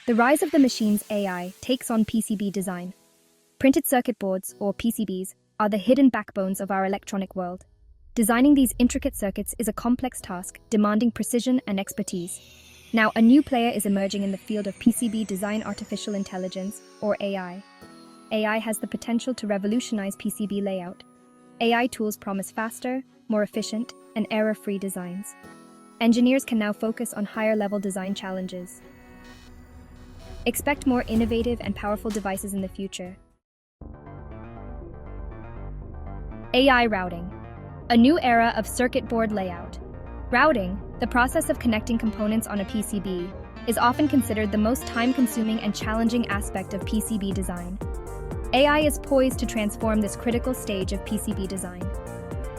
The rise of the machine's AI takes on PCB design. Printed circuit boards, or PCBs, are the hidden backbones of our electronic world. Designing these intricate circuits is a complex task, demanding precision and expertise. Now, a new player is emerging in the field of PCB design: artificial intelligence, or AI. AI has the potential to revolutionize PCB layout. AI tools promise faster, more efficient, and error-free designs. Engineers can now focus on higher-level design challenges. Expect more innovative and powerful devices in the future. AI routing, a new era of circuit board layout. Routing, the process of connecting components on a PCB, is often considered the most time-consuming and challenging aspect of PCB design. AI is poised to transform this critical stage of PCB design.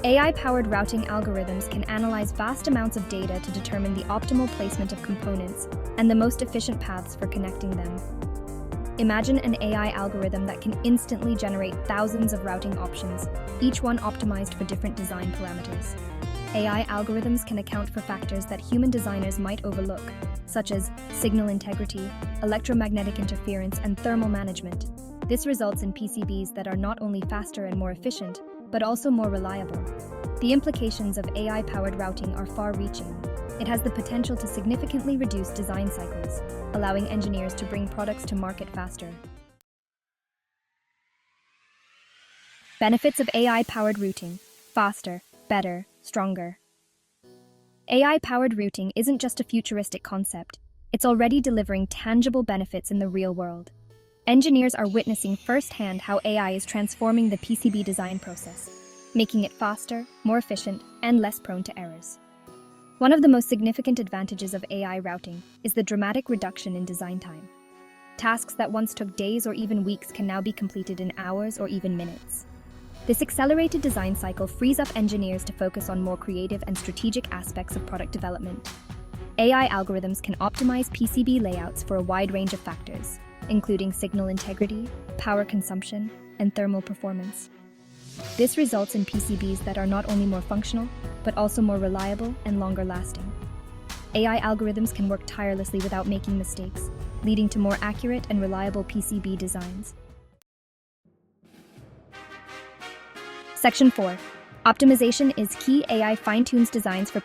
AI-powered routing algorithms can analyze vast amounts of data to determine the optimal placement of components and the most efficient paths for connecting them. Imagine an AI algorithm that can instantly generate thousands of routing options, each one optimized for different design parameters. AI algorithms can account for factors that human designers might overlook, such as signal integrity, electromagnetic interference, and thermal management. This results in PCBs that are not only faster and more efficient, but also more reliable. The implications of AI-powered routing are far-reaching. It has the potential to significantly reduce design cycles, allowing engineers to bring products to market faster. Benefits of AI-powered routing: faster, better, stronger. AI-powered routing isn't just a futuristic concept. It's already delivering tangible benefits in the real world. Engineers are witnessing firsthand how AI is transforming the PCB design process, making it faster, more efficient, and less prone to errors. One of the most significant advantages of AI routing is the dramatic reduction in design time. Tasks that once took days or even weeks can now be completed in hours or even minutes. This accelerated design cycle frees up engineers to focus on more creative and strategic aspects of product development. AI algorithms can optimize PCB layouts for a wide range of factors, including signal integrity, power consumption, and thermal performance. This results in PCBs that are not only more functional, but also more reliable and longer lasting. AI algorithms can work tirelessly without making mistakes, leading to more accurate and reliable PCB designs. Section 4. Optimization is key. AI fine-tunes designs for